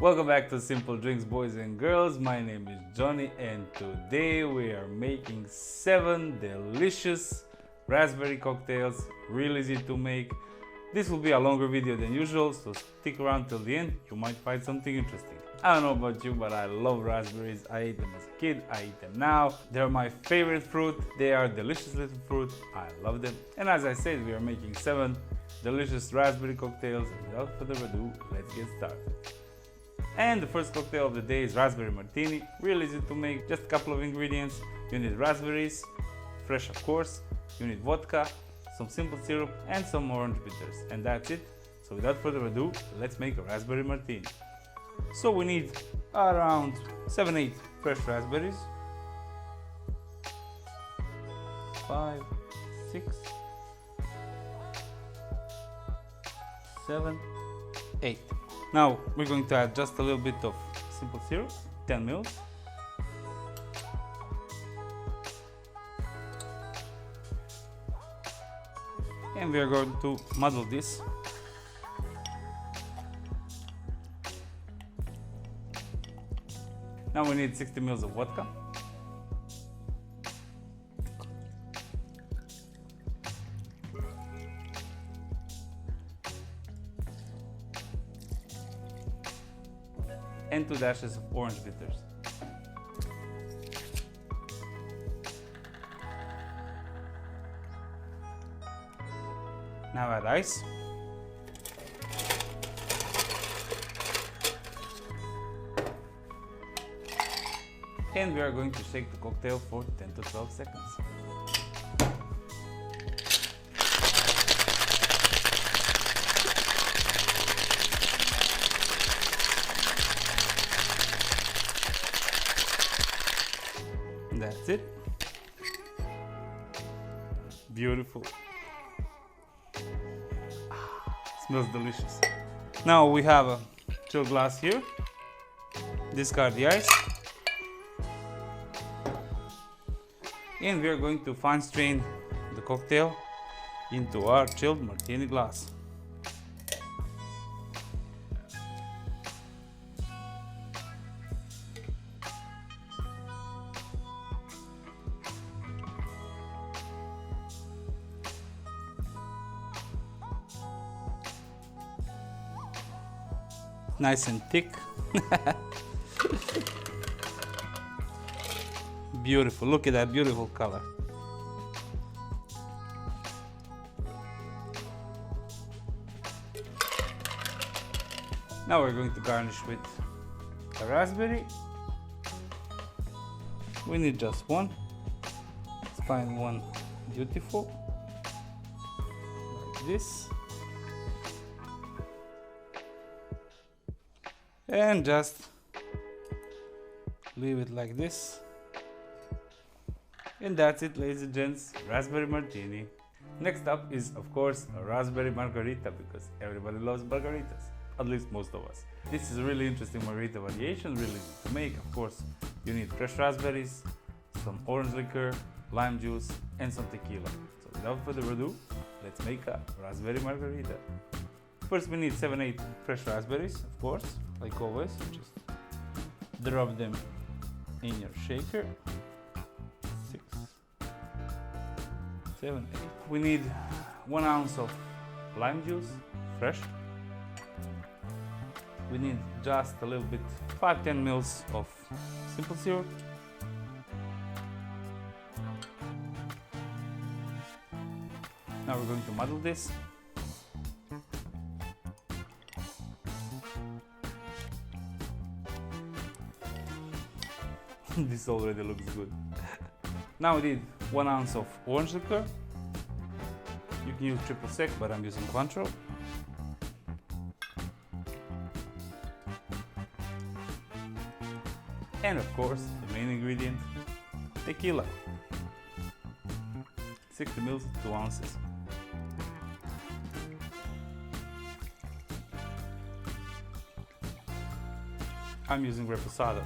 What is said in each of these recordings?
Welcome back to Simple Drinks, boys and girls. My name is Johnny and today we are making 7 delicious raspberry cocktails, real easy to make. This will be a longer video than usual, so stick around till the end, you might find something interesting. I don't know about you, but I love raspberries. I ate them as a kid, I eat them now. They're my favorite fruit. They are delicious little fruit. I love them. And as I said, we are making 7 delicious raspberry cocktails. Without further ado, let's get started. And the first cocktail of the day is raspberry martini. Real easy to make, just a couple of ingredients. You need raspberries, fresh of course. You need vodka, some simple syrup and some orange bitters. And that's it. So without further ado, let's make a raspberry martini. So we need around 7-8 fresh raspberries. 5, 6, 7, 8. Now we're going to add just a little bit of simple syrup, 10 ml. And we are going to muddle this. Now we need 60 ml of vodka. And 2 dashes of orange bitters. Now add ice. And we are going to shake the cocktail for 10 to 12 seconds. And that's it. Beautiful. Smells delicious. Now we have a chill glass here. Discard the ice. And we are going to fine strain the cocktail into our chilled martini glass. Nice and thick. Beautiful, look at that beautiful color. Now we're going to garnish with a raspberry. We need just one. Let's find one beautiful, like this. And just leave it like this. And that's it, ladies and gents, raspberry martini. Next up is, of course, a raspberry margarita, because everybody loves margaritas, at least most of us. This is a really interesting margarita variation, really easy to make. Of course, you need fresh raspberries, some orange liqueur, lime juice, and some tequila. So without further ado, let's make a raspberry margarita. First, we need 7-8 fresh raspberries, of course, like always. You just drop them in your shaker. 6, 7, 8. We need 1 ounce of lime juice, fresh. We need just a little bit, 5-10 ml of simple syrup. Now we're going to muddle this. This already looks good. Now we need 1 ounce of orange liqueur. You can use triple sec, but I'm using Cointreau. And of course, the main ingredient, tequila. 60 ml, 2 ounces. I'm using Reposado.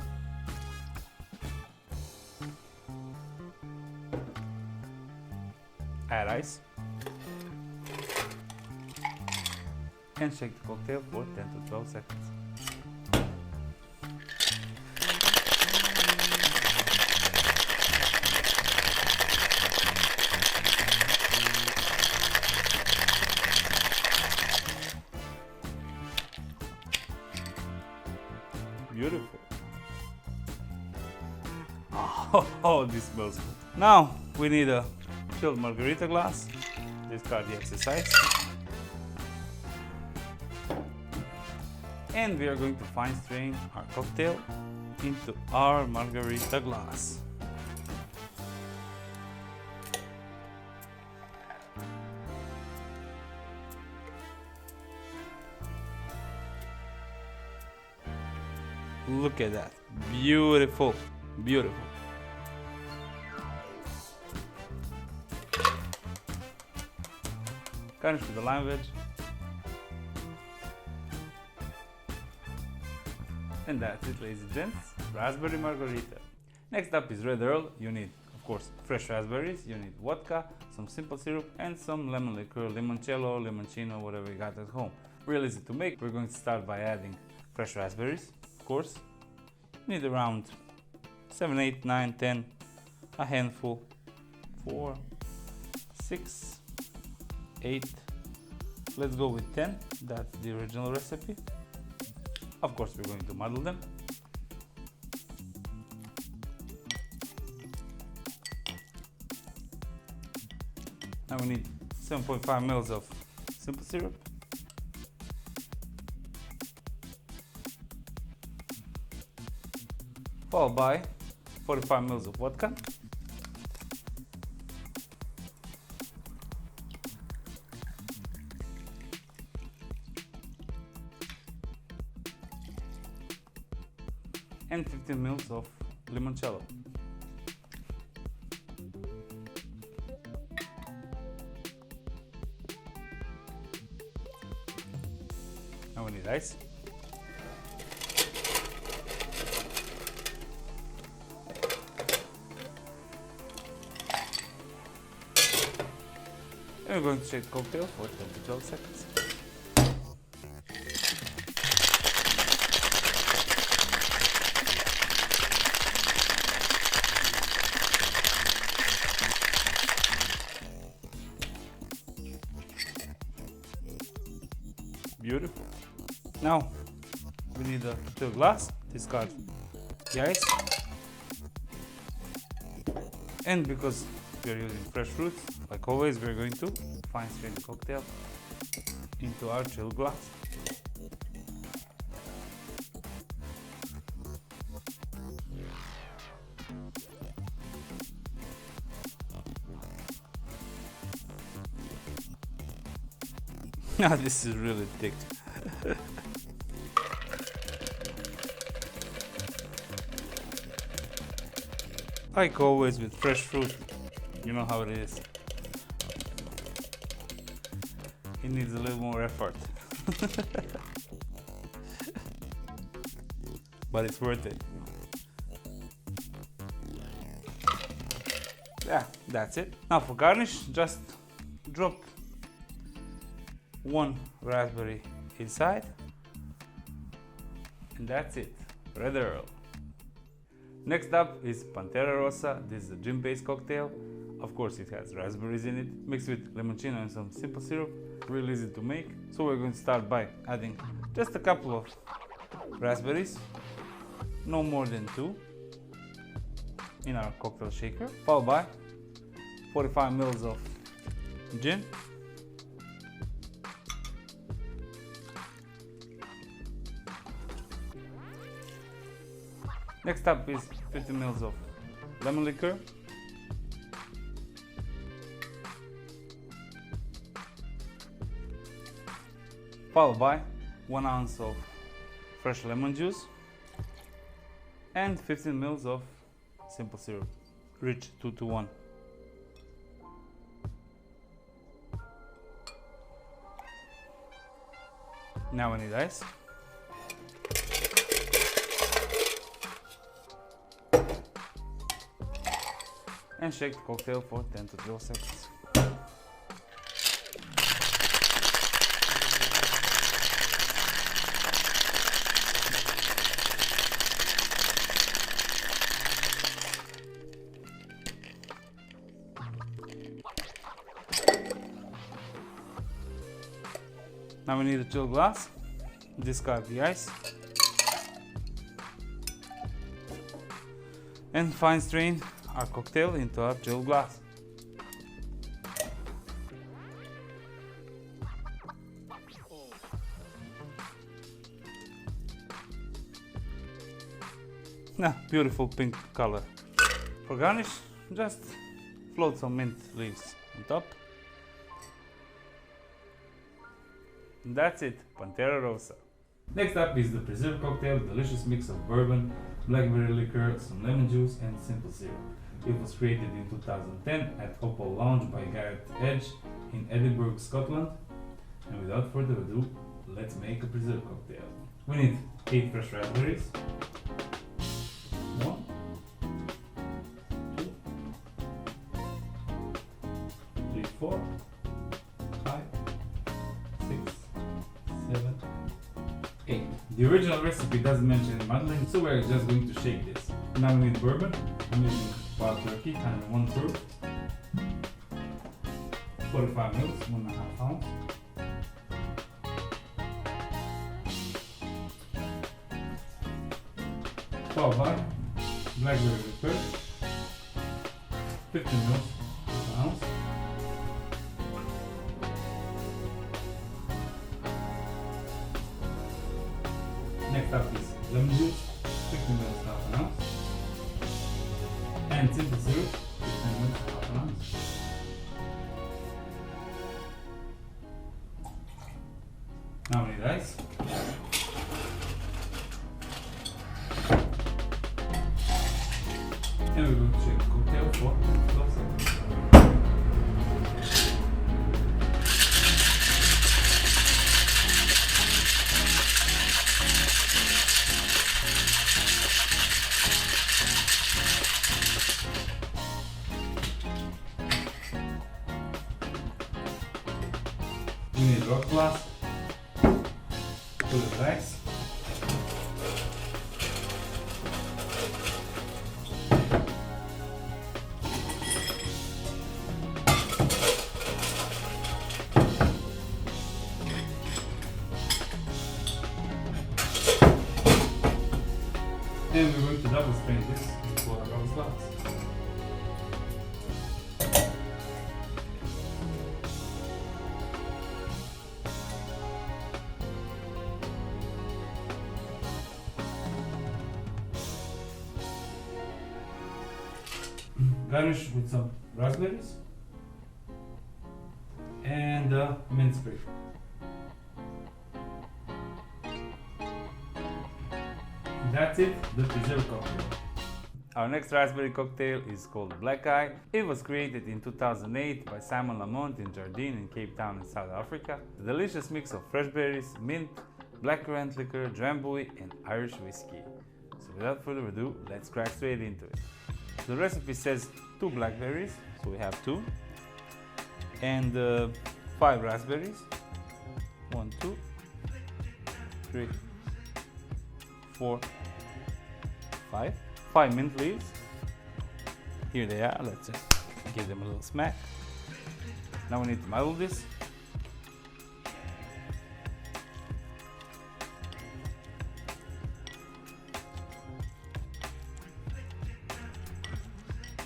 Add ice. And shake the cocktail for 10 to 12 seconds. Beautiful. Oh, this smells good. Now we need a chilled margarita glass. Discard the exercise. And we are going to fine strain our cocktail into our margarita glass. Look at that. Beautiful. Beautiful. Garnish with the lime wedge. And that's it, ladies and gents. Raspberry margarita. Next up is red Earl. You need, of course, fresh raspberries. You need vodka, some simple syrup, and some lemon liqueur, limoncello, limoncino, whatever you got at home. Real easy to make. We're going to start by adding fresh raspberries, of course. You need around 7, 8, 9, 10, a handful, 4, 6, 8. Let's go with 10. That's the original recipe. Of course, we're going to muddle them. Now we need 7.5 mils of simple syrup. Followed by 45 mils of vodka. And 15 mils of limoncello. Now we need ice. And we're going to shake the cocktail for 10 to 12 seconds. Beautiful. Now we need a chilled glass. Discard the ice. And because we are using fresh fruits, like always, we're going to fine strain the cocktail into our chilled glass. Now this is really thick. Like always with fresh fruit, you know how it is. It needs a little more effort. But it's worth it. Yeah, that's it. Now for garnish, just drop one raspberry inside, and that's it. Red Earl. Next up is Panta Rosa. This is a gin-based cocktail. Of course, it has raspberries in it, mixed with limoncello and some simple syrup. Real easy to make. So we're going to start by adding just a couple of raspberries, no more than 2, in our cocktail shaker, followed by 45 mils of gin. Next up is 50 mils of lemon liqueur. Followed by 1 ounce of fresh lemon juice and 15 mils of simple syrup, rich 2-to-1. Now we need ice. And shake the cocktail for 10 to 12 seconds. Now we need a chill glass. Discard the ice. And fine strain our cocktail into a chilled glass. Now, beautiful pink color. For garnish, just float some mint leaves on top. And that's it, Panta Rosa. Next up is the preserve cocktail, delicious mix of bourbon, blackberry liqueur, some lemon juice and simple syrup. It was created in 2010 at Opal Lounge by Garrett Edge in Edinburgh, Scotland. And without further ado, let's make a preserve cocktail. We need 8 fresh raspberries, 1, 2, 3, 4, 5, 6, 7, 8. The original recipe doesn't mention any muddling, so we're just going to shake this. Now we need bourbon. I'm using wild turkey, kind of 1 proof, 45 ml, 1.5 ounce. Followed by blackberry liqueur, 50 ml, 1 ounce. Next up is lemon juice, 50 ml, half an ounce. And simple syrup, 15 ml, half an ounce. Now we need ice. And we're going to shake the cocktail for 12 seconds. We need a rock glass, full of ice, and we're going to double strain this into a rose glass. Garnish with some raspberries and mint spray. That's it, the preserve cocktail. Our next raspberry cocktail is called Black Eye. It was created in 2008 by Simon Lamont in Jardine in Cape Town in South Africa. A delicious mix of fresh berries, mint, blackcurrant liqueur, drambuie and Irish whiskey. So without further ado, let's crack straight into it. The recipe says 2 blackberries, so we have 2, and 5 raspberries, 1, 2, 3, 4, 5, 5 mint leaves. Here they are. Let's just give them a little smack. Now we need to muddle this.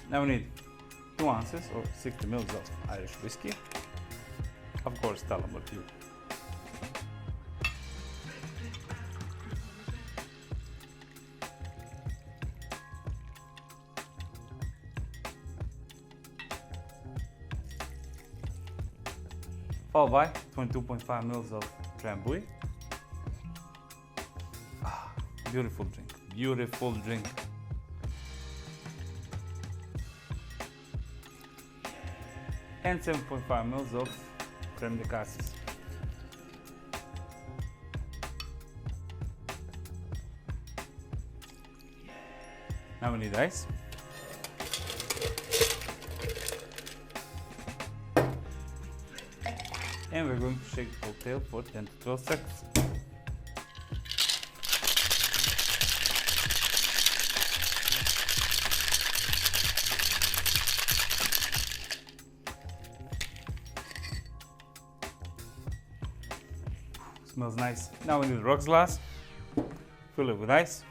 Now we need 2 ounces or 60 ml of Irish whiskey. Of course, tell them what you. Followed by 22.5 ml of drambuie. Beautiful drink, beautiful drink. And 7.5 ml of creme de cassis. Now we need ice. And we're going to shake the cocktail for 10 to 12 seconds. Smells nice. Now we need a rocks glass. Fill it with ice.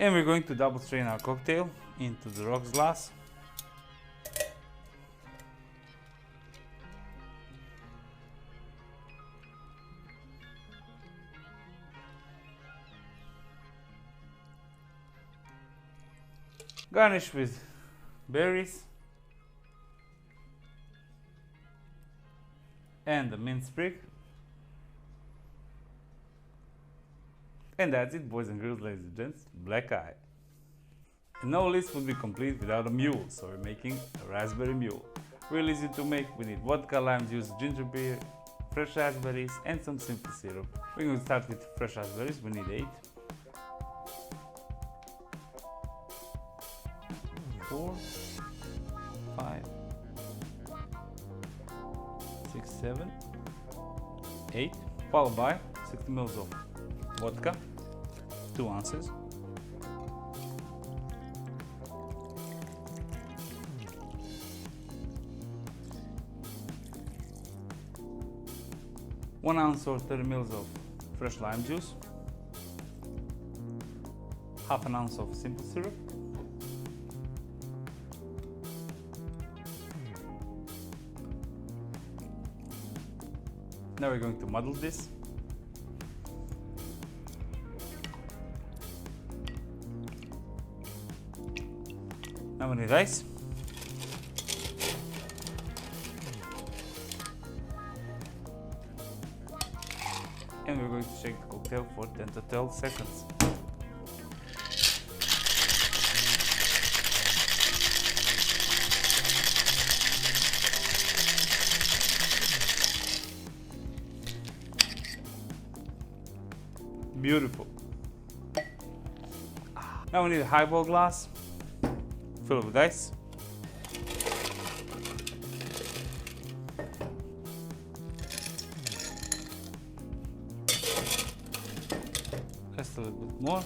And we're going to double strain our cocktail into the rocks glass. Garnish with berries and the mint sprig. And that's it, boys and girls, ladies and gents, black eye. And no list would be complete without a mule, so we're making a raspberry mule. Real easy to make. We need vodka, lime juice, ginger beer, fresh raspberries and some simple syrup. We're going to start with fresh raspberries. We need 8. 4, 5, 6, 7, 8, followed by 60 ml of vodka, 2 ounces, one ounce or 30 ml of fresh lime juice, half an ounce of simple syrup, now we're going to muddle this. Now we need ice. And we're going to shake the cocktail for 10 to 12 seconds. Beautiful. Now we need a highball glass, fill it with ice. Just a little bit more.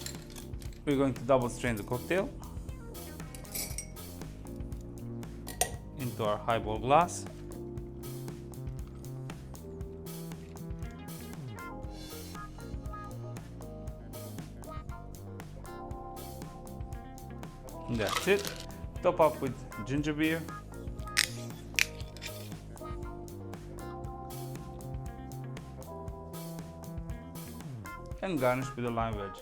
We're going to double strain the cocktail into our highball glass. And that's it. Top up with ginger beer. And garnish with a lime wedge.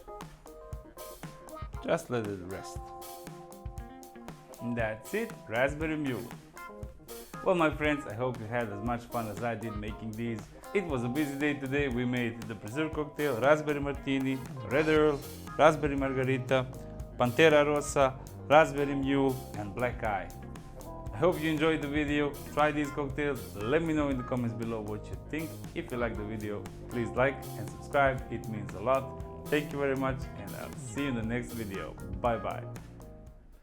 Just let it rest. And that's it, raspberry mule. Well, my friends, I hope you had as much fun as I did making these. It was a busy day today. We made the preserve cocktail, raspberry martini, red Earl, raspberry margarita, Panta Rosa, raspberry mule and black eye. I hope you enjoyed the video. Try these cocktails. Let me know in the comments below what you think. If you like the video, please like and subscribe. It means a lot. Thank you very much and I'll see you in the next video. Bye bye.